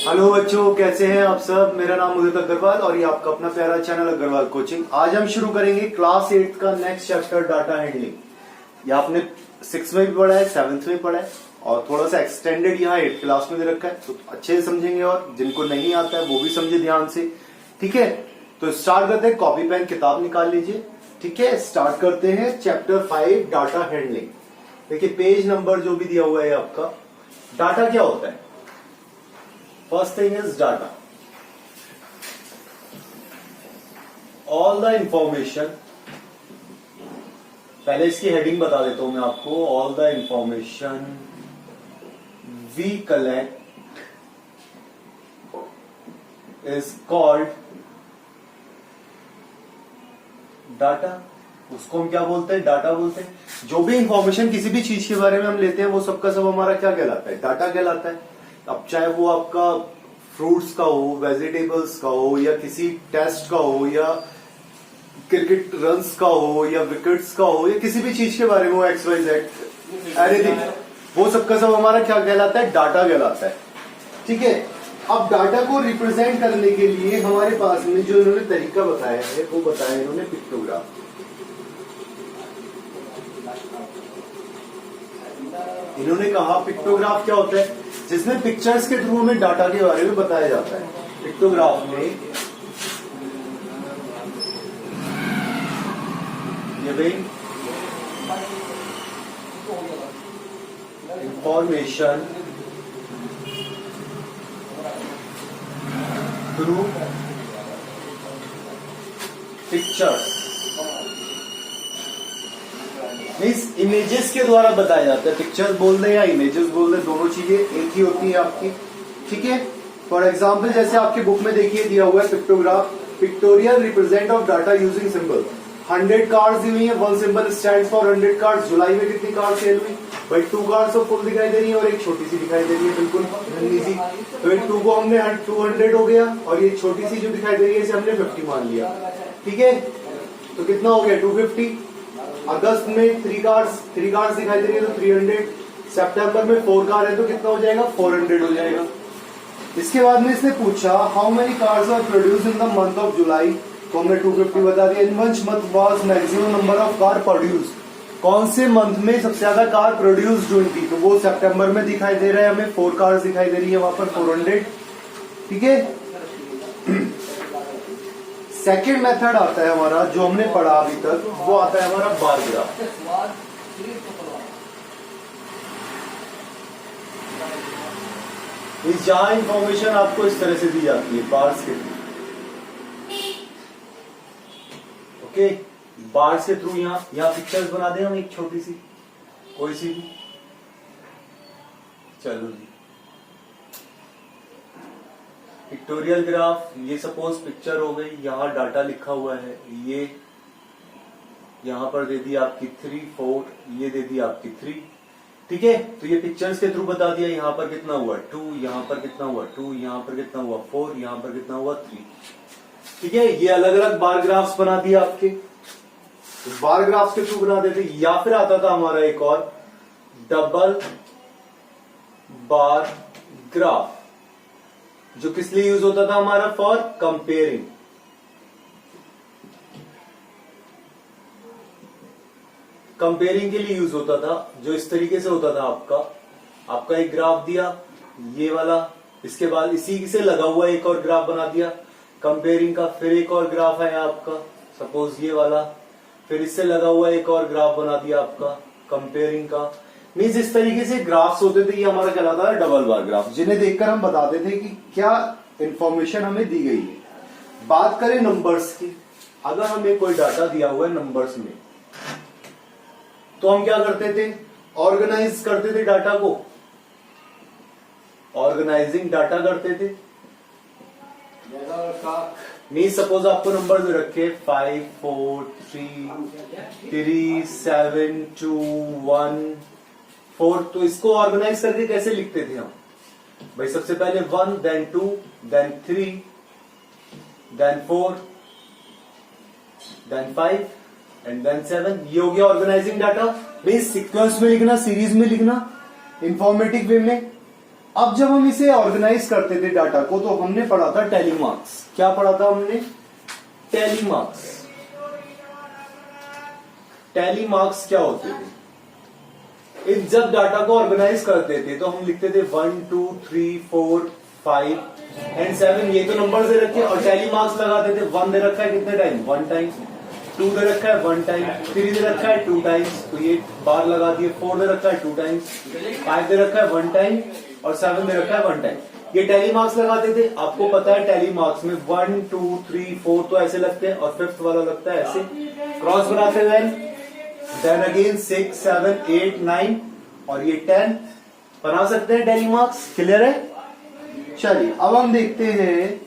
Hello बच्चों, कैसे हैं आप सब। मेरा नाम उदित अग्रवाल और ये आपका अपना प्यारा चैनल अग्रवाल कोचिंग। आज हम शुरू करेंगे क्लास 8 का नेक्स्ट चैप्टर डाटा हैंडलिंग। ये आपने 6 में भी पढ़ा है, 7th में पढ़ा है और थोड़ा सा एक्सटेंडेड यहाँ 8th क्लास में दे रखा है, तो अच्छे से समझेंगे और जिनको नहीं आता है वो भी समझे ध्यान से। ठीक है, तो स्टार्ट करते हैं। कॉपी पेन किताब निकाल लीजिए। ठीक है, स्टार्ट करते हैं चैप्टर 5 डाटा हैंडलिंग। देखिए पेज नंबर जो भी दिया हुआ है आपका। डाटा क्या होता है? First thing is data. All the information, पहले इसकी हेडिंग बता देता हूं मैं आपको। All the information we collect is called data. उसको हम क्या बोलते हैं? डाटा बोलते हैं। जो भी इंफॉर्मेशन किसी भी चीज के बारे में हम लेते हैं वो सबका सब हमारा क्या कहलाता है? डाटा कहलाता है। अब चाहे वो आपका फ्रूट्स का हो, वेजिटेबल्स का हो, या किसी टेस्ट का हो, या क्रिकेट रन्स का हो, या विकेट्स का हो, या किसी भी चीज के बारे में हो, XYZ एनीथिंग, वो सबका सब हमारा क्या कहलाता है? डाटा कहलाता है। ठीक है, अब डाटा को रिप्रेजेंट करने के लिए हमारे पास में जो इन्होंने तरीका बताया है वो बताया इन्होंने पिक्टोग्राफ। इन्होंने कहा पिक्टोग्राफ क्या होता है? जिसमें पिक्चर्स के थ्रू हमें डाटा के बारे में बताया जाता है। पिक्टोग्राफ में ये भाई information through pictures means images के द्वारा बताया जाता है। पिक्चर्स बोल दे या इमेजेस बोल दे, दोनों चीजें एक ही होती है आपकी। ठीक है, फॉर एग्जाम्पल जैसे आपकी बुक में देखिए दिया हुआ है pictograph, pictorial represent of data using symbol. 100 cards दी हुई है, 1 सिंबल स्टैंड्स फॉर 100 कार्ड्स। जुलाई में कितनी कार्ड सेल हुई भाई? 2 कार्ड्स तो फुल दिखाई दे रही है और एक छोटी सी दिखाई दे रही है, बिल्कुल इजी। तो इन 2 को हमने 200 हो गया और ये छोटी सी जो दिखाई दे रही है इसे हमने 50 मान लिया। ठीक है, तो कितना हो गया? 250। अगस्त में 3 कार्ड्स दिखाई दे रही है तो 300। सितंबर में 4 कार्ड है तो कितना हो जाएगा? 400 हो जाएगा। इसके बाद में इसने पूछा how many cards are produce in the month of July, तो हमने 250 बता दिया। In which month was maximum number of car produce, कौन से मंथ में सबसे ज्यादा कार प्रोड्यूस हुई थी? तो वो सितंबर में दिखाई दे रहा है हमें, 4 कार्ड्स दिखाई दे रही है वहां पर 400। ठीक है, सेकेंड मेथड आता है हमारा जो हमने पढ़ा अभी तक, वो आता है हमारा बार ग्राफ। जहां इंफॉर्मेशन आपको इस तरह से दी जाती है बार्स के थ्रू। ओके, बार्स के थ्रू यहाँ पिक्चर्स बना दें हम, एक छोटी सी कोई सी भी। चलो जी, पिक्टोरियल ग्राफ, ये सपोज पिक्चर हो गई, यहाँ डाटा लिखा हुआ है, ये यहाँ पर दे दी आपकी 3, 4, ये दे दी आपकी 3। ठीक है, तो ये पिक्चर्स के थ्रू बता दिया यहाँ पर कितना हुआ 2, यहाँ पर कितना हुआ 2, यहाँ पर कितना हुआ 4, यहाँ पर कितना हुआ 3। ठीक है, ये अलग अलग बार ग्राफ्स बना दिया आपके। तो बार ग्राफ्स के थ्रू बना देते। या फिर आता था हमारा एक और डबल बार ग्राफ, जो किस लिए यूज होता था हमारा? For comparing. कंपेयरिंग के लिए यूज होता था, जो इस तरीके से होता था आपका एक ग्राफ दिया ये वाला, इसके बाद इसी से लगा हुआ एक और ग्राफ बना दिया कंपेयरिंग का, फिर एक और ग्राफ है आपका सपोज ये वाला, फिर इससे लगा हुआ एक और ग्राफ बना दिया आपका कंपेयरिंग का। मीन्स इस तरीके से ग्राफ्स होते थे। ये हमारा कहलाता है डबल बार ग्राफ, जिन्हें देखकर हम बताते थे कि क्या इंफॉर्मेशन हमें दी गई है। बात करें नंबर्स की, अगर हमें कोई डाटा दिया हुआ है नंबर्स में, तो हम क्या करते थे? ऑर्गेनाइज करते थे डाटा को, ऑर्गेनाइजिंग डाटा करते थे। मीन्स सपोज आपको नंबर दे रखे 5, 4, 3, 7, 2, 1, 4, तो इसको ऑर्गेनाइज करके कैसे लिखते थे हम भाई? सबसे पहले 1, then 2, then 3, then 4, then 5 and then 7। ये हो गया ऑर्गेनाइजिंग डाटा। मीन्स सीक्वेंस में लिखना, सीरीज में लिखना, इंफॉर्मेटिव वे में। अब जब हम इसे ऑर्गेनाइज करते थे डाटा को, तो हमने पढ़ा था टैली मार्क्स। क्या पढ़ा था हमने? Tally marks. टैली मार्क्स क्या होते थे? इस जब डाटा को ऑर्गेनाइज करते थे तो हम लिखते थे 1 2 3 4 5 एंड 7, ये तो नंबर दे रखे, और टैली मार्क्स लगाते थे। 1 दे रखा है कितने टाइम? 1 टाइम। 2 दे रखा है 1 टाइम। 3 दे रखा है 2 टाइम्स, तो ये बार लगा दिए। 4 दे रखा है 2 टाइम्स। 5 दे रखा है 1 टाइम, और 7 दे रखा है 1 टाइम। ये टैली मार्क्स लगाते थे। आपको पता है टैली मार्क्स में 1 2 3 4 तो ऐसे लगते हैं, और 5th वाला लगता है ऐसे, क्रॉस बनाते हुए। देन अगेन 6 7 8 9 और ये 10 बना सकते हैं टैली मार्क्स। क्लियर है? चलिए अब हम देखते हैं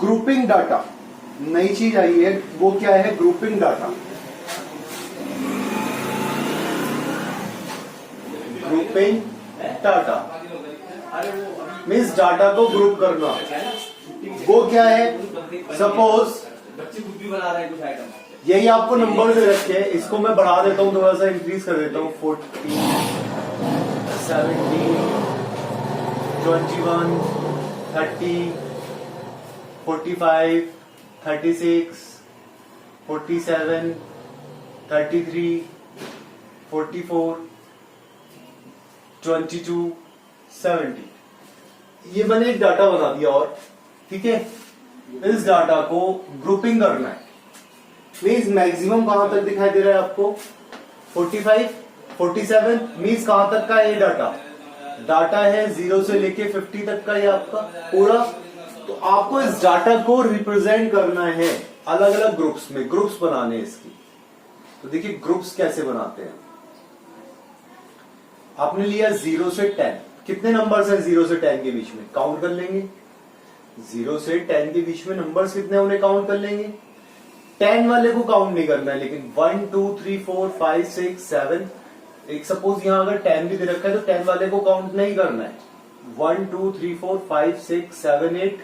ग्रुपिंग डाटा। नई चीज आई है, वो क्या है? Grouping data. Grouping data means data को ग्रुप करना। वो क्या है? सपोज यही आपको नंबर दे रखे हैं, इसको मैं बढ़ा देता हूं, थोड़ा सा इंक्रीज कर देता हूं। 14 17 21 30 45 36 47 33 44 22 70। ये मैंने एक डाटा बना दिया। और ठीक है, इस डाटा को ग्रुपिंग करना है। मीन्स मैक्सिमम कहां तक दिखाई दे रहा है आपको? 45 47 मीन्स कहां तक का है ये डाटा? डाटा है 0 से लेके 50 तक का, ये आपका पूरा। तो आपको इस डाटा को रिप्रेजेंट करना है अलग अलग ग्रुप्स में, ग्रुप्स बनाने इसकी। तो देखिए ग्रुप्स कैसे बनाते हैं। आपने लिया 0 से 10, कितने नंबर्स हैं 0 से 10 के बीच में? काउंट कर लेंगे। 0 से 10 के बीच में नंबर्स कितने, उन्हें काउंट कर लेंगे। 10 वाले को काउंट नहीं करना है, लेकिन 1 2 3 4 5 6 7, एक सपोज यहां अगर 10 भी दे रखा है तो 10 वाले को काउंट नहीं करना है। 1 2 3 4 5 6 7 8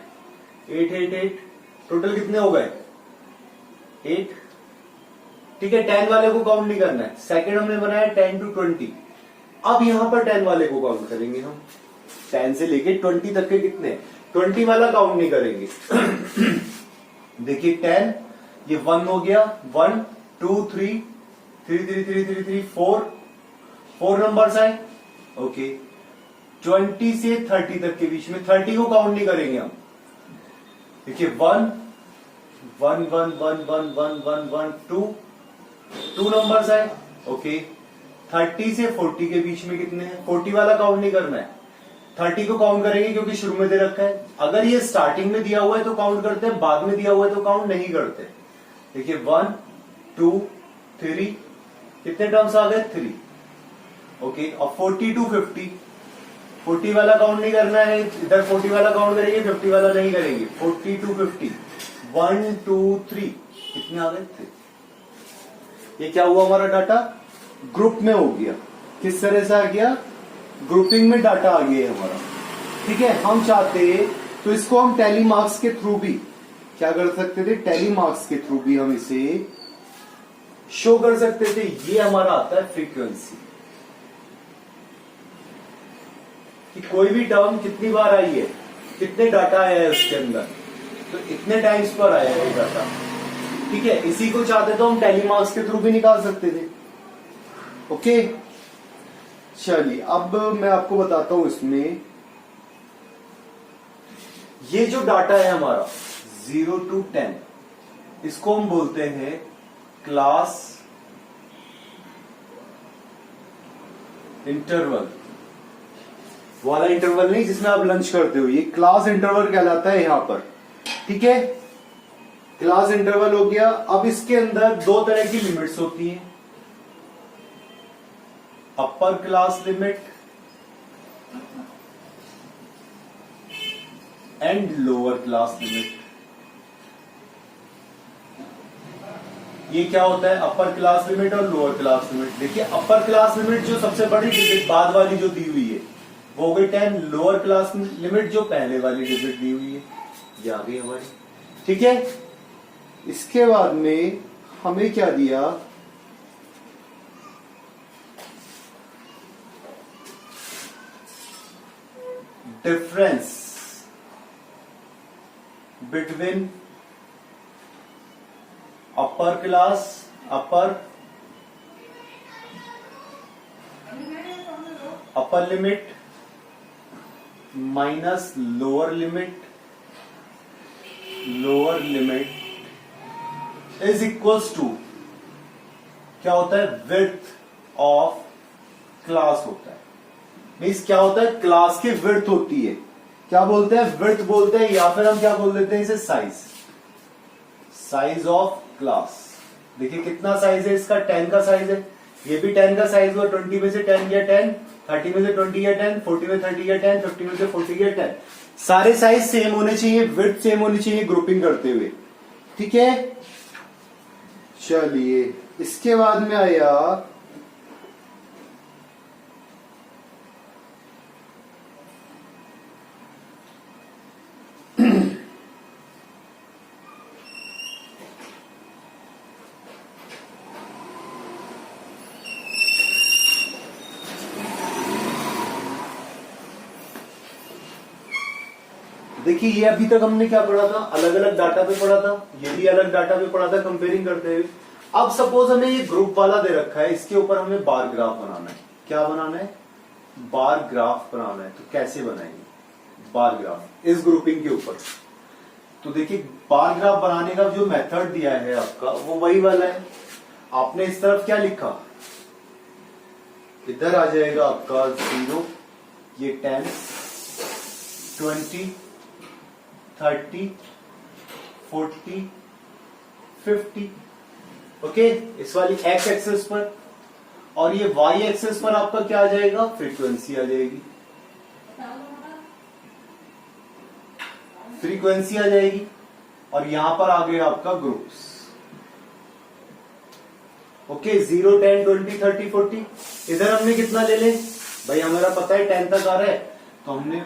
8 8 8, टोटल कितने हो गए? 8। ठीक है, 10 वाले को काउंट नहीं करना है। सेकंड हमने बनाया 10 to 20। अब यहां पर 10 वाले को काउंट करेंगे हम। 10 से लेके 20 तक के कितने? 20 वाला काउंट नहीं करेंगे। देखिए 10, ये 1 हो गया, 1 2 3 3 3 3 3 3 4 नंबर्स आए। ओके, 20 से 30 तक के बीच में 30 को काउंट नहीं करेंगे हम। देखिए 1 1 1 1 1 1 1 1 2 नंबर्स आए। ओके, 30 से 40 के बीच में कितने हैं? 40 वाला काउंट नहीं करना है, 30 को काउंट करेंगे क्योंकि शुरू में दे रखा है। अगर ये स्टार्टिंग में दिया हुआ है तो काउंट करते हैं, बाद में दिया हुआ है तो काउंट नहीं करते। देखिए 1 2 3, कितने टर्म्स आ गए? 3। ओके, अब 40 to 50, 40 वाला काउंट नहीं करना है, इधर 40 वाला काउंट करेंगे, 50 वाला नहीं करेंगे। 40 to 50, 1 2 3, कितने आ गए? 3। ये क्या हुआ? हमारा डाटा ग्रुप में हो गया। किस तरह से आ गया? ग्रुपिंग में डाटा आ गया हमारा। ठीक है, हम चाहते तो इसको हम टैली मार्क्स के थ्रू भी क्या कर सकते थे? टैली मार्क्स के थ्रू भी हम इसे शो कर सकते थे। ये हमारा आता है फ्रीक्वेंसी, कि कोई भी टर्म कितनी बार आई है, कितने डाटा आया है उसके अंदर, तो इतने टाइम्स पर आया है डाटा। ठीक है, इसी को चाहते तो हम टैली मार्क्स के थ्रू भी निकाल सकते थे। ओके, चलिए अब मैं आपको बताता हूं इसमें ये जो डाटा है हमारा 0 to 10, इसको हम बोलते हैं क्लास इंटरवल। वाला इंटरवल नहीं जिसमें आप लंच करते हो, ये क्लास इंटरवल कहलाता है यहां पर। ठीक है, क्लास इंटरवल हो गया। अब इसके अंदर दो तरह की लिमिट्स होती हैं, upper class limit and lower class limit. ये क्या होता है? अपर क्लास लिमिट और लोअर क्लास लिमिट। देखिए अपर क्लास लिमिट जो सबसे बड़ी डिजिट बाद वाली जो दी हुई है वो हो गई 10। लोअर क्लास लिमिट जो पहले वाली डिजिट दी हुई है ये आ गई हमारी। ठीक है, इसके बाद में हमें क्या दिया? Difference between upper class upper limit minus lower limit is equals to क्या होता है, विड्थ ऑफ क्लास होता है। मीन्स क्या होता है, क्लास की विड्थ होती है, क्या बोलते हैं, विड्थ बोलते हैं, या फिर हम क्या बोल देते हैं इसे, साइज ऑफ क्लास। देखिए कितना साइज है इसका, 10 का साइज है, ये भी 10 का साइज हुआ, 20 में से 10 गया 10, 30 में से 20 गया 10, 40 में 30 गया 10, 50 में से 40 गया 10। सारे साइज सेम होने चाहिए, विड्थ सेम होनी चाहिए ग्रुपिंग करते हुए, ठीक है। चलिए इसके बाद में आया देखिए ये अभी तक हमने क्या पढ़ा था, अलग अलग डाटा पे पढ़ा था, ये भी अलग डाटा पे पढ़ा था कंपेयरिंग करते हुए। अब सपोज हमें ये ग्रुप वाला दे रखा है, इसके ऊपर हमें बार ग्राफ बनाना है। क्या बनाना है, बार ग्राफ बनाना है। तो कैसे बनाएंगे बार ग्राफ इस ग्रुपिंग के ऊपर? तो देखिए बार ग्राफ बनाने का जो मेथड दिया है आपका वो वही वाला है। आपने इस तरफ क्या लिखा, इधर आ जाएगा आपका 0, ये 10, 20, 30, 40, 50, ओके, इस वाली एक्स एक्सेस पर। और ये वाई एक्सेस पर आपका क्या आ जाएगा, फ्रीक्वेंसी आ जाएगी, फ्रीक्वेंसी आ जाएगी। और यहां पर आ गए आपका ग्रुप्स, ओके, 0, 10, 20, 30, 40। इधर हमने कितना ले लें भाई, हमारा पता है 10 तक आ रहा है, तो हमने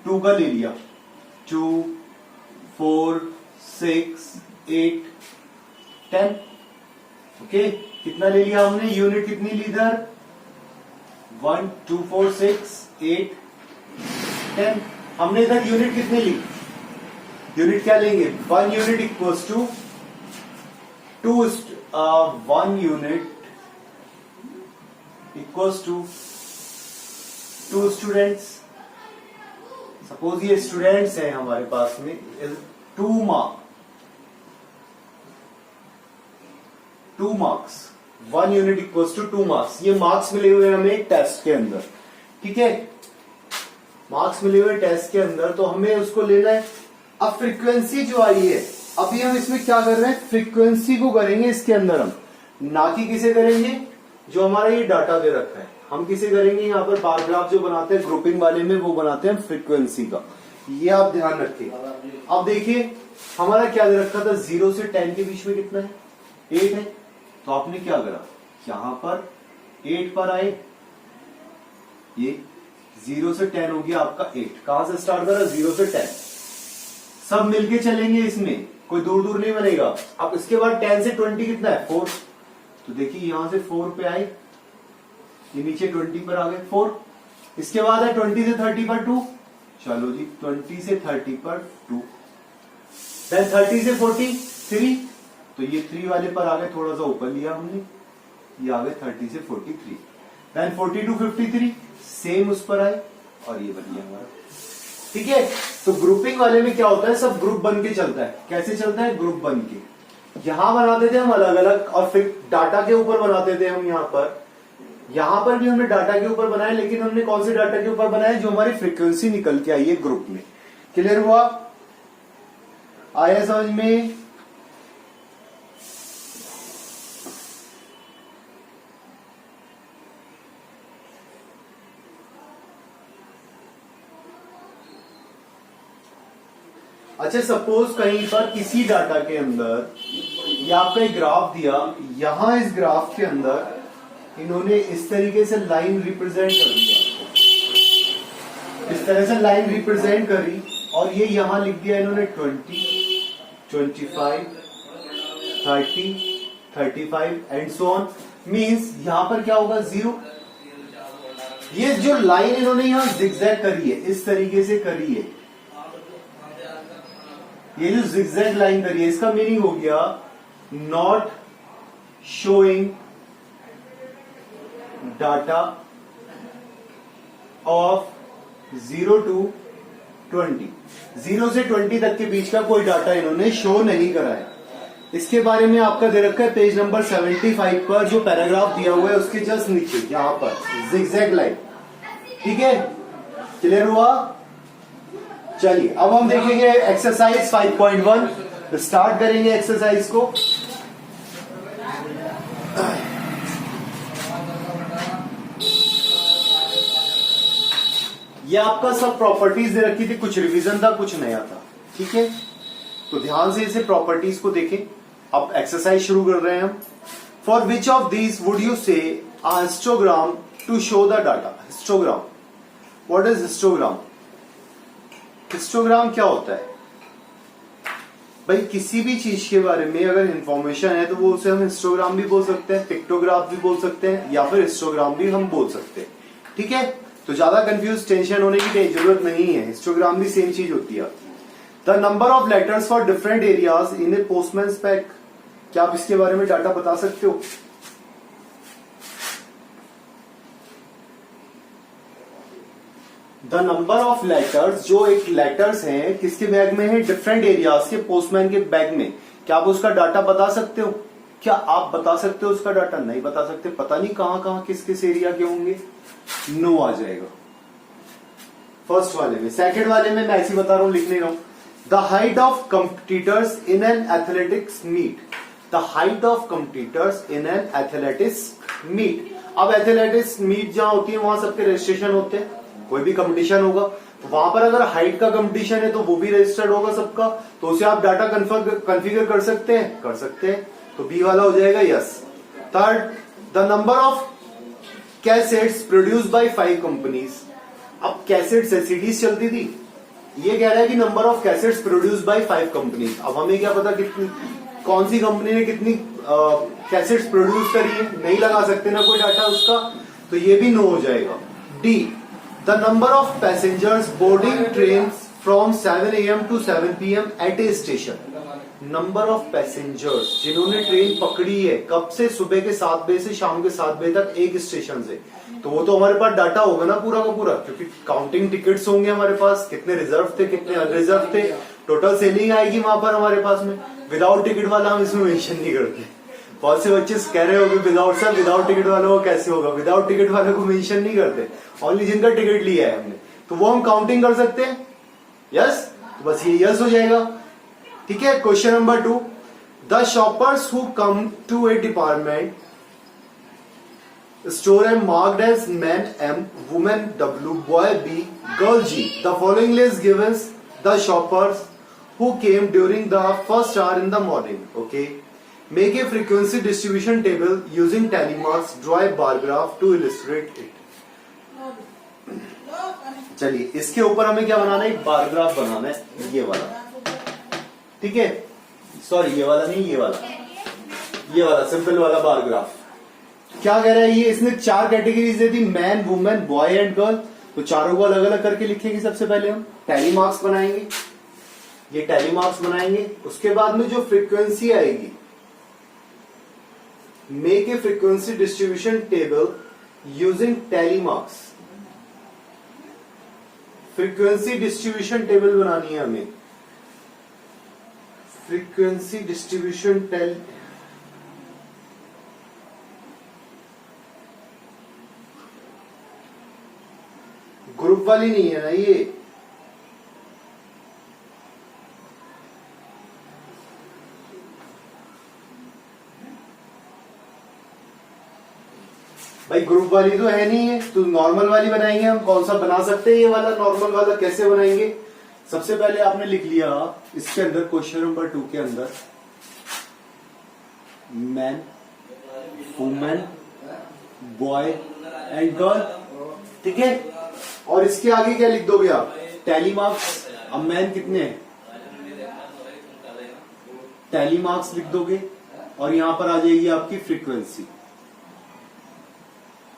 2 का ले लिया, 2, 4, 6, 8, 10, ओके। कितना ले लिया हमने, यूनिट कितनी ली इधर, 1, 2, 4, 6, 8, 10। हमने इधर यूनिट कितनी ली, यूनिट क्या लेंगे, 1 unit equals to 1 unit equals to 2 students. Suppose ये स्टूडेंट्स हैं हमारे पास में, 2 marks, 1 unit equals to 2 marks. ये मार्क्स मिले हुए हमें एक टेस्ट के अंदर, ठीक है, मार्क्स मिले हुए टेस्ट के अंदर, तो हमें उसको लेना है। अब फ्रीक्वेंसी जो आई है, अभी हम इसमें क्या कर रहे हैं, फ्रीक्वेंसी को करेंगे इसके अंदर हम, ना कि किसे करेंगे जो हमारा ये डाटा दे रखा है, हम किसे करेंगे यहाँ पर बार ग्राफ जो बनाते हैं ग्रुपिंग वाले में, वो बनाते हैं फ्रीक्वेंसी का, ये आप ध्यान रखिए। अब देखिए हमारा क्या दे रखा था, 0 से 10 के बीच में कितना है, 8 है। तो आपने क्या करा, यहां पर 8 पर आए, ये 0 से 10 हो गया आपका 8। कहां से स्टार्ट करा, 0 से 10, सब मिलके चलेंगे इसमें, कोई दूर दूर नहीं बनेगा। अब इसके बाद 10 से 20 कितना है, 4। तो देखिए यहां से 4 पे आए, ये नीचे 20 पर आ गए 4। इसके बाद है 20 से 30 पर 2, चलो जी 20 से 30 पर 2, देन 30 से 40 3, तो ये 3 वाले पर आ गए, थोड़ा सा ऊपर लिया हमने, ये आ गए 30 से 43, देन 40 to 53 सेम उस पर आए, और ये बन गया हमारा, ठीक है। तो ग्रुपिंग वाले में क्या होता है, सब ग्रुप बन के चलता है। कैसे चलता है, ग्रुप बन के। यहां बनाते थे हम अलग अलग, और फिर डाटा के ऊपर बनाते थे हम यहां पर भी हमने डाटा के ऊपर बनाया, लेकिन हमने कौन से डाटा के ऊपर बनाया, जो हमारी फ्रीक्वेंसी निकल के आई है ग्रुप में। क्लियर हुआ, आया समझ में? अच्छा सपोज कहीं पर किसी डाटा के अंदर ये आपका एक ग्राफ दिया, यहां इस ग्राफ के अंदर इन्होंने इस तरीके से लाइन रिप्रेजेंट कर दिया, इस तरह से लाइन रिप्रेजेंट करी, और ये यहां लिख दिया इन्होंने 20, 25, 30, 35 एंड सो ऑन। मीन्स यहां पर क्या होगा, 0, ये जो लाइन इन्होंने यहां जिगजैग करी है, इस तरीके से करी है, ये जो जिगजैग लाइन करी है, इसका मीनिंग हो गया not showing data of 0 to 20, 0 से 20 तक के बीच का कोई डाटा इन्होंने शो नहीं करा है। इसके बारे में आपका दे रखा है पेज नंबर 75 पर, जो पैराग्राफ दिया हुआ है उसके जस्ट नीचे यहां पर जिगजैग लाइन। ठीक है, क्लियर हुआ? चलिए अब हम देखेंगे एक्सरसाइज 5.1, स्टार्ट करेंगे एक्सरसाइज को। ये आपका सब प्रॉपर्टीज दे रखी थी, कुछ रिवीजन था कुछ नया था। ठीक है, तो ध्यान से इसे प्रॉपर्टीज को देखें। अब एक्सरसाइज शुरू कर रहे हैं हम। For which of these would you say a histogram to show the data? Histogram, what is histogram? Histogram क्या होता है भाई? किसी भी चीज के बारे में अगर इंफॉर्मेशन है तो वो उसे हम हिस्टोग्राम भी बोल सकते हैं, पिक्टोग्राफ भी बोल सकते हैं, या फिर हिस्टोग्राम भी हम बोल सकते हैं। ठीक है, तो ज्यादा कंफ्यूज टेंशन होने की जरूरत नहीं है, हिस्टोग्राम भी सेम चीज होती है। The number of letters for different areas in a postman's pack, क्या आप इसके बारे में डाटा बता सकते हो? द नंबर ऑफ लेटर्स, जो एक लेटर्स हैं किसके बैग में है? डिफरेंट एरियाज के पोस्टमैन के बैग में। क्या आप उसका डाटा बता सकते हो? क्या आप बता सकते हो उसका डाटा? नहीं बता सकते, पता नहीं कहां कहां किस किस एरिया के होंगे। नो आ जाएगा फर्स्ट वाले में। सेकंड वाले में मैं ऐसे बता रहा हूं, लिख नहीं रहा हूं। The height of competitors in an athletics meet, the height of competitors in an athletics meet. अब एथलेटिक्स मीट जहां होती है वहां सबके रजिस्ट्रेशन होते हैं, कोई भी कंपटीशन होगा तो वहां पर अगर हाइट का कंपटीशन है तो वो भी रजिस्टर्ड होगा सबका, तो उसे आप डाटा कॉन्फ़िगर कर सकते हैं, कर सकते हैं, तो बी वाला हो जाएगा yes. Third, the number of cassettes produce by 5 companies. अब कैसेट्स सीडीज चलती थी, ये कह रहा है कि number of cassettes produce by 5 companies. अब हमें क्या पता कितनी, कौन सी कंपनी ने कितनी कैसेट्स प्रोड्यूस करी है, नहीं लगा सकते ना कोई डाटा उसका, तो ये भी नो हो जाएगा। D, the number of passengers boarding train from 7 AM to 7 PM at a station. Number of passengers जिन्होंने ट्रेन पकड़ी है, कब से? सुबह के 7 बजे से शाम के 7 बजे तक एक स्टेशन से, तो वो तो हमारे पास डाटा होगा ना पूरा का पूरा, क्योंकि काउंटिंग टिकट्स होंगे हमारे पास, कितने रिजर्व थे कितने अनरिजर्व थे, टोटल सेलिंग आएगी वहां पर हमारे पास में। विदाउट टिकट वाला हम इसमें मेंशन नहीं करते। बहुत से बच्चे कह रहे होंगे विदाउट सर, विदाउट टिकट वालों को कैसे होगा? विदाउट टिकट वालों को मेंशन नहीं करते, ओनली जिनका टिकट लिया है हमने, तो वो हम काउंटिंग कर सकते हैं। यस, तो बस ये यस हो जाएगा। ठीक है, question number 2, the shoppers who come to a department store are marked as man M, women W, boy B, girl G. The following list gives the shoppers who came during the first hour in the morning. Okay. Make a frequency distribution table using tally marks. Draw a bar graph to illustrate it. चलिए इसके ऊपर हमें क्या बनाना है? एक bar graph बनाना है, ये वाला। ठीक है, सॉरी ये वाला नहीं, ये वाला सिंपल वाला बार ग्राफ। क्या कह रहा है ये? इसने 4 categories they the, man, women, boy and girl. तो चारों को अलग अलग करके लिखेंगे। सबसे पहले हम टैली मार्क्स बनाएंगे, ये टैली मार्क्स बनाएंगे। उसके बाद में जो फ्रीक्वेंसी आएगी, make a frequency distribution table using tally marks. Frequency distribution table बनानी है हमें, फ्रीक्वेंसी डिस्ट्रीब्यूशन टेल ग्रुप वाली नहीं है ना ये, भाई ग्रुप वाली तो है नहीं है, तो नॉर्मल वाली बनाएंगे हम। कौन सा बना सकते हैं ये वाला नॉर्मल वाला? कैसे बनाएंगे? सबसे पहले आपने लिख लिया इसके अंदर क्वेश्चन नंबर 2 के अंदर man, women, boy and girl. ठीक है, और इसके आगे क्या लिख दोगे आप? Tally marks. अब मैन कितने हैं? टैली मार्क्स लिख दोगे और यहां पर आ जाएगी आपकी फ्रीक्वेंसी।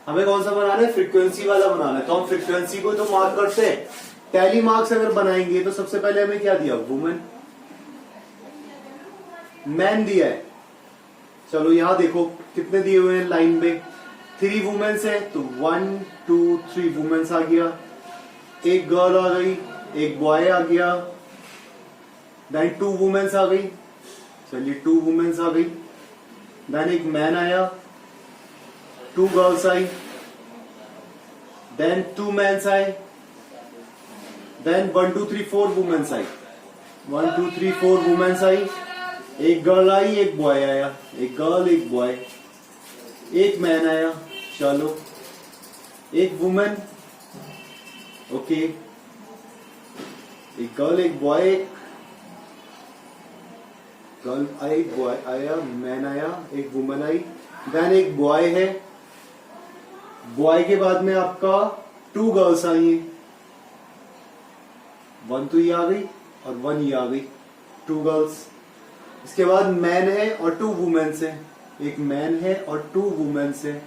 हमें कौन सा बनाना है, फ्रीक्वेंसी वाला बनाना है। तो हम फ्रीक्वेंसी को तो मार्क करते हैं, टैली मार्क्स अगर बनाएंगे तो सबसे पहले हमें क्या दिया, वुमेन, मैन दिया है। चलो यहां देखो कितने दिए हुए हैं लाइन पे, 3 वुमेन्स है, तो 1 2 3 वुमेन्स आ गया, एक गर्ल आ गई, एक बॉय आ गया, देन 2 वुमेन्स आ गई, चलिए 2 वुमेन्स आ गई, देन एक मैन आया, 2 गर्ल्स आई, देन 2 मेन्स आए, देन 1 2 3 4 वुमेन्स आई, 1 2 3 4 वुमेन्स आई, एक गर्ल आई, एक बॉय आया, एक गर्ल एक बॉय, एक मैन आया, चलो एक वुमेन, ओके, एक गर्ल एक बॉय, एक गर्ल आई, बॉय आया, मैन आया, एक वुमेन आई, देन एक बॉय है, बॉय के बाद में आपका 2 गर्ल्स आई हैं, 1 तो ये आ गई और 1 ये आ गई, 2 गर्ल्स। इसके बाद मैन है और 2 वुमेन्स है, एक मैन है और 2 वुमेन्स है,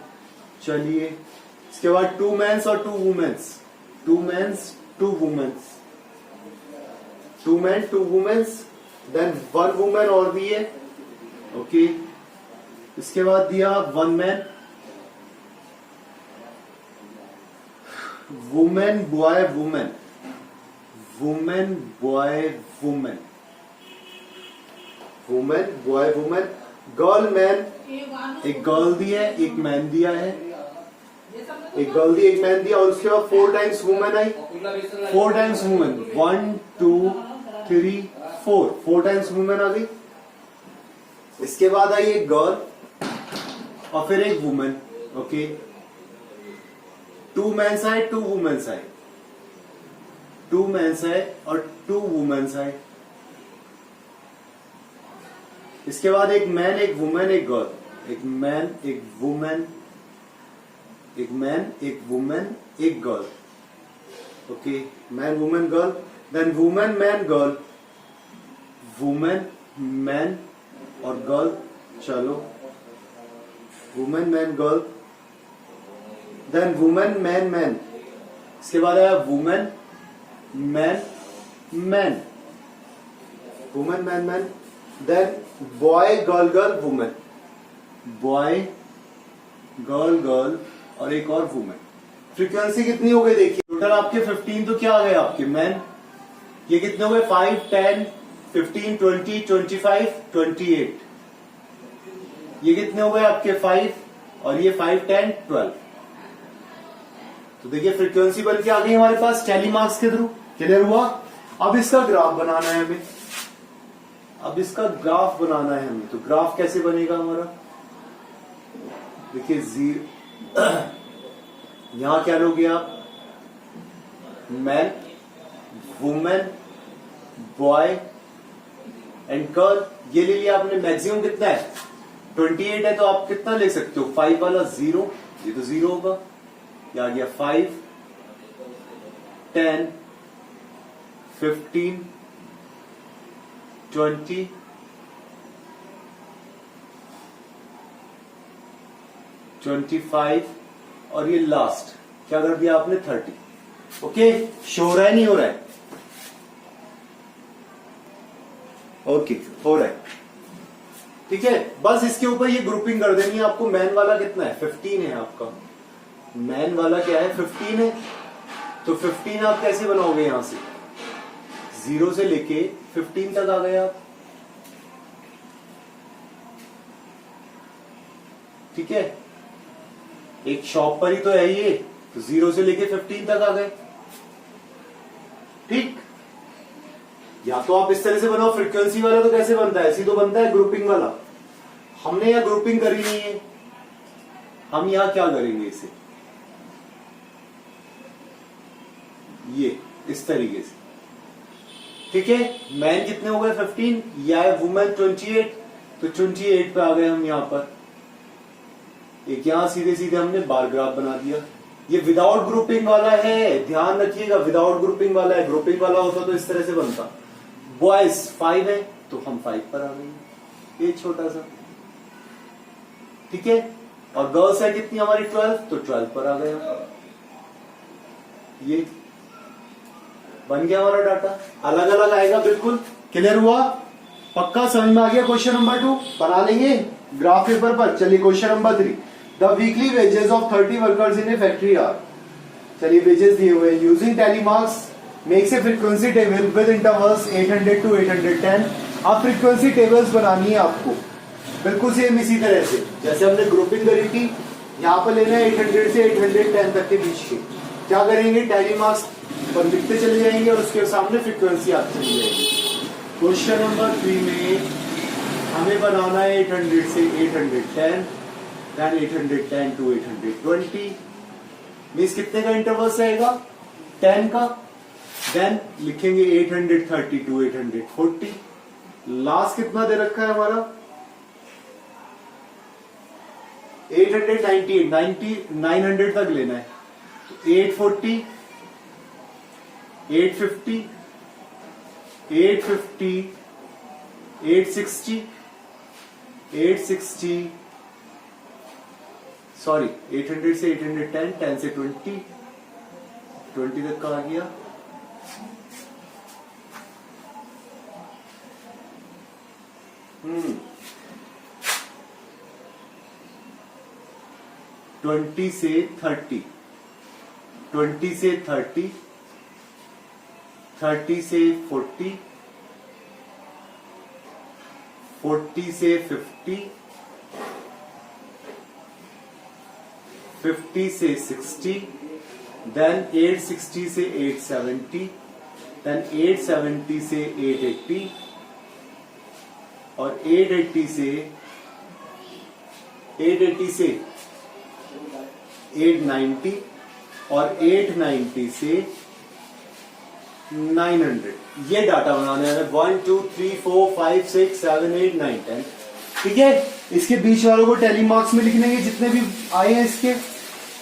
चलिए इसके बाद 2 मेन्स और 2 womens, 2 mens 2 womens, 2 man 2 womens, then 1 women और दी है, ओके। इसके बाद दिया 1 man, women boy women, women boy women, women boy women, girl man, एक गर्ल दिया है, एक मैन दिया है, एक गर्ल दी एक मैन दिया, और उसके बाद 4 times women I, 4 times women, 1 2 3 4, 4 times women आ गई। इसके बाद आई एक गर्ल और फिर एक वुमेन, ओके, 2 मेन्स आए, 2 वुमेन्स आए, 2 मेन्स आए और 2 वुमेन्स आए। इसके बाद एक मैन एक वुमेन एक गर्ल, एक मैन एक वुमेन, एक मैन एक वुमेन एक girl, okay, man women girl, then women man girl, women man और गर्ल, चलो women man girl, then women man man, इसके बाद आया women man man, women man man, then boy girl girl women, boy girl girl और एक और women. Frequency कितनी हो गई देखिए, टोटल आपके 15 तो क्या आ गए आपके मैन, ये कितने हो गए 5 10 15 20 25 28, ये कितने हो गए आपके 5 और ये 5 10 12। तो देखिए फ्रीक्वेंसी बन के आ गई हमारे पास टैली मार्क्स के थ्रू, क्लियर हुआ। अब इसका ग्राफ बनाना है हमें, अब इसका ग्राफ बनाना है हमें, तो ग्राफ कैसे बनेगा हमारा, देखिए 0 यहां क्या लोगे आप, man women boy and girl, ये ले लिया आपने। मैक्सिमम कितना है 28 है, तो आप कितना ले सकते हो 5 वाला 0, ये तो 0 होगा, ये आ गया 5 10 15 20 25 और ये लास्ट क्या कर दिया आपने 30। ओके, शो हो रहा है नहीं हो रहा है, ओके हो रहा है, ठीक है। बस इसके ऊपर ये ग्रुपिंग कर देनी है आपको। मैन वाला कितना है 15 है आपका, मैन वाला क्या है 15 है, तो 15 आप कैसे बनाओगे, यहां से 0 से लेके 15 तक आ गए आप, ठीक है। एक शॉप पर ही तो है ये, तो 0 से लेके 15 तक आ गए, ठीक। या तो आप इस तरह से बनाओ, फ्रीक्वेंसी वाला तो कैसे बनता है, ऐसी तो बनता है ग्रुपिंग वाला। हमने यहां ग्रुपिंग करी नहीं है, हम यहां क्या करेंगे इसे, ये इस तरीके से, ठीक है। मैन कितने हो गए 15, या वुमेन 28, तो 28 पे आ गए हम यहां पर। एक यहां सीधे सीधे हमने बार ग्राफ बना दिया। ये विदाउट ग्रुपिंग वाला है, ध्यान रखिएगा, विदाउट ग्रुपिंग वाला है। ग्रुपिंग वाला होता तो इस तरह से बनता। बॉयज 5 है, तो हम 5 पर आ गए, ये छोटा सा, ठीक है। और गर्ल्स है कितनी हमारी 12, तो 12 पर आ गया। ये बन गया हमारा डाटा, अलग अलग आएगा। बिल्कुल क्लियर हुआ, पक्का समझ में आ गया। क्वेश्चन नंबर 2 बना लेंगे ग्राफ पेपर पर। चलिए question number 3, the weekly wages of 30 workers in a factory are. चलिए वेजेस दिए हुए हैं। Using tally marks makes a frequency table with intervals 800 to 810। अब फ्रीक्वेंसी टेबल्स बनानी है आपको, बिल्कुल सेम इसी तरह से जैसे हमने ग्रुपिंग करी थी। यहाँ पर लेना है 800 से 810 तक के बीच के। क्या करेंगे, टैली मार्क्स पर लिखते चले जाएंगे और उसके सामने फ्रीक्वेंसी आती चली जाएगी। क्वेश्चन नंबर 3 में हमें बनाना है 800 से 810, देन 810 टू 820। मीन्स कितने का इंटरवल रहेगा, 10 का। देन लिखेंगे 830 टू 840। लास्ट कितना दे रखा है हमारा 898, 900 तक लेना है। 840, 850, 850, 860, 860, सॉरी 800 से 810, 10 से 20, 20 तक का आ गया। ट्वेंटी से 30, 20 से 30, 30 से 40, 40 से 50, 50 से 60, देन 860 से 870, देन 870 से 880, और 880 से 890, और 890 से 900। ये डाटा बनाने हैं 1 2 3 4 5 6 7 8 9 10। ठीक है, इसके बीच वालों को टैली मार्क्स में लिख लेंगे जितने भी आए हैं इसके।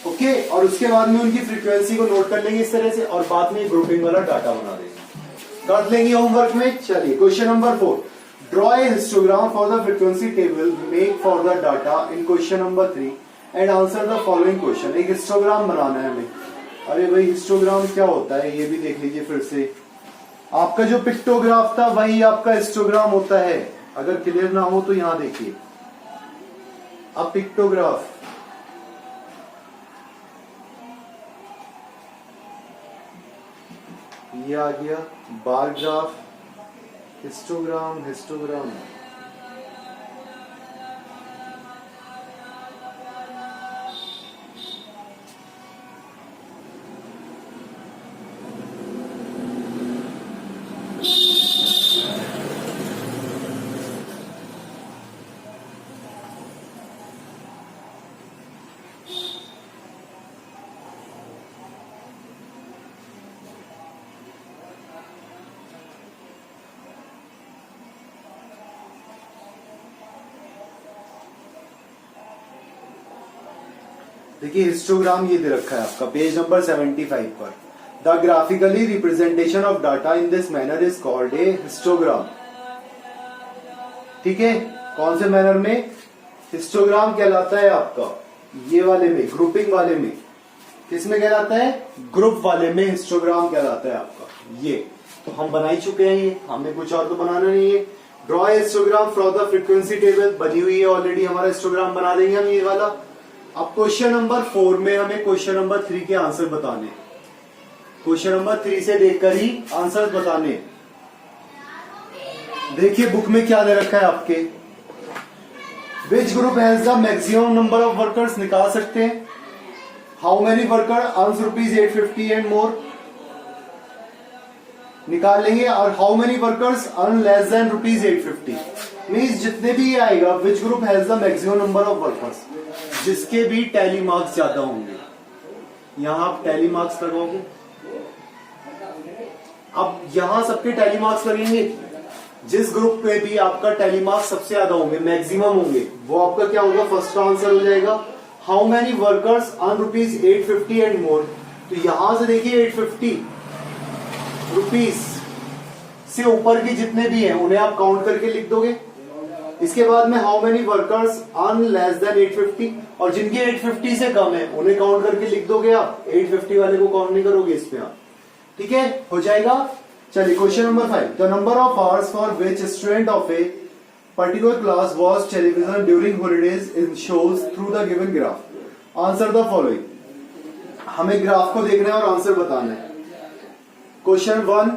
ओके, और उसके बाद में उनकी फ्रीक्वेंसी को नोट कर लेंगे इस तरह से, और बाद में ग्रुपिंग वाला डाटा बना देंगे। कर लेंगे होमवर्क में। चलिए question number 4, draw a histogram for the frequency table make for the data in question number 3 and answer the following question. एक हिस्टोग्राम बनाना है हमें। अरे भाई हिस्टोग्राम क्या होता है ये भी देख लीजिए फिर से। आपका जो पिक्टोग्राफ था वही आपका हिस्टोग्राम होता है। अगर क्लियर ना हो तो यहां देखिए, अब पिक्टोग्राफ ये आ गया, बार ग्राफ, हिस्टोग्राम, हिस्टोग्राम। देखिए हिस्टोग्राम ये दे रखा है आपका पेज नंबर 75 पर। The graphically representation of data in this manner is called a histogram. ठीक है, कौन से मैनर में, हिस्टोग्राम कहलाता है आपका ये वाले में, ग्रुपिंग वाले में। किस में कहलाता है, ग्रुप वाले में हिस्टोग्राम कहलाता है आपका ये। तो हम बना ही चुके हैं ये, हमें कुछ और तो बनाना नहीं है। Draw histogram from the frequency table, बनी हुई है ऑलरेडी, हमारा हिस्टोग्राम बना देंगे हम ये वाला। अब क्वेश्चन नंबर 4 में हमें क्वेश्चन नंबर 3 के आंसर बताने। क्वेश्चन नंबर 3 से देखकर ही आंसर बताने। देखिए बुक में क्या दे रखा है आपके, which group has the maximum number of workers, निकाल सकते हैं। How many worker earns rupees 850 and more, निकाल लेंगे। और how many workers earn less than rupees 850, means जितने भी ये आएगा, which group has the maximum number of workers, जिसके भी टैली मार्क्स ज्यादा होंगे। यहां आप टैली मार्क्स लगाओगे, अब यहां सबके टैली मार्क्स लगेंगे। जिस ग्रुप पे भी आपका टैली मार्क्स सबसे ज्यादा होंगे, मैक्सिमम होंगे, वो आपका क्या होगा, फर्स्ट का आंसर हो जाएगा। How many workers earn rupees 850 and more, तो यहां से देखिए 850 रुपीज से ऊपर के जितने भी हैं उन्हें आप काउंट करके लिख दोगे। इसके बाद में how many workers earn less than 850, और जिनके 850 से कम है उन्हें काउंट करके लिख दोगे आप, 850 वाले को काउंट नहीं करोगे इसमें आप। ठीक है, हो जाएगा। चलिए question number 5, the number of hours for which student of a particular class watch television during holidays in shows through the given graph, answer the following. हमें ग्राफ को देखना है और आंसर बताना है। क्वेश्चन 1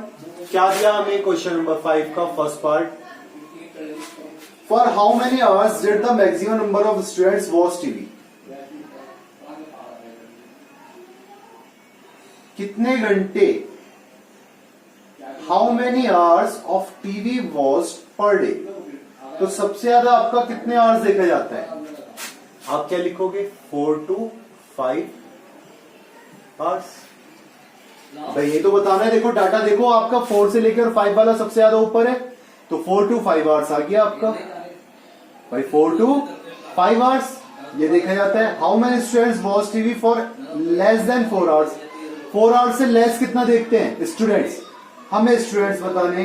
क्या दिया हमें, क्वेश्चन नंबर 5 का first part, for how many hours did the maximum number of students watch TV, कितने घंटे, how many hours of TV watch per day, तो सबसे ज्यादा आपका कितने आवर्स देखा जाता है, आप क्या लिखोगे 4 to 5 आवर्स। भाई ये तो बताना है, देखो डाटा देखो आपका 4 से लेकर 5 वाला सबसे ज्यादा ऊपर है, तो 4 to 5 आवर्स आ गया आपका भाई, 4 to 5 आवर्स ये देखा जाता है। How many students watch TV for less than 4 hours, 4 hours से लेस कितना देखते हैं स्टूडेंट्स, हमें स्टूडेंट्स बताने,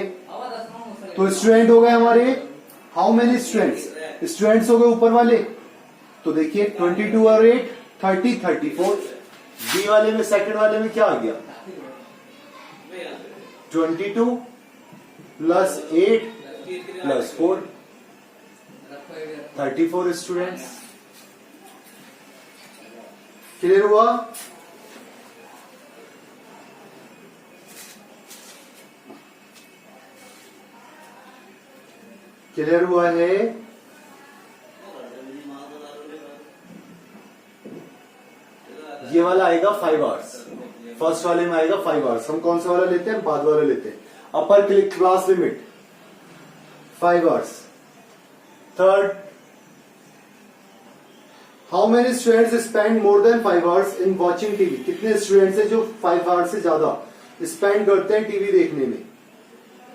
तो स्टूडेंट हो गए हमारे, हाउ मेनी स्टूडेंट्स, स्टूडेंट्स हो गए ऊपर वाले, तो देखिए 22 और 8 30 34, बी वाले में सेकंड वाले में क्या आ गया 22 प्लस 8 प्लस 4 34 स्टूडेंट्स। क्लियर हुआ? क्लियर हुआ है? ये वाला आएगा 5 आवर्स, फर्स्ट वाले में आएगा 5 आवर्स। हम कौन सा वाला लेते हैं, बाद वाला लेते हैं। Upper class limit 5 hours. Third, how many students spend more than 5 hours in watching TV, कितने स्टूडेंट्स हैं जो 5 आवर्स से ज्यादा स्पेंड करते हैं टीवी देखने में,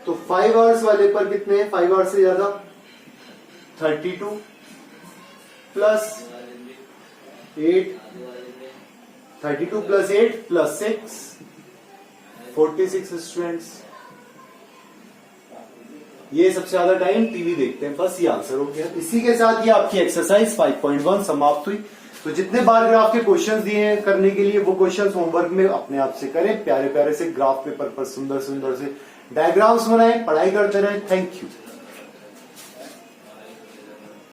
तो 5 आवर्स वाले पर कितने हैं 5 आवर्स से ज्यादा 32 प्लस 8 32 प्लस 8 प्लस 6 46 स्टूडेंट्स। ये सबसे ज्यादा टाइम टीवी देखते हैं। बस ये आंसर हो गया। इसी के साथ ये आपकी एक्सरसाइज 5.1 समाप्त हुई। तो जितने बार ग्राफ के क्वेश्चंस दिए हैं करने के लिए वो क्वेश्चंस होमवर्क में अपने आप से करें, प्यारे प्यारे से ग्राफ पेपर पर सुंदर सुंदर से डायग्राम्स बनाएं, पढ़ाई करते रहें। Thank you.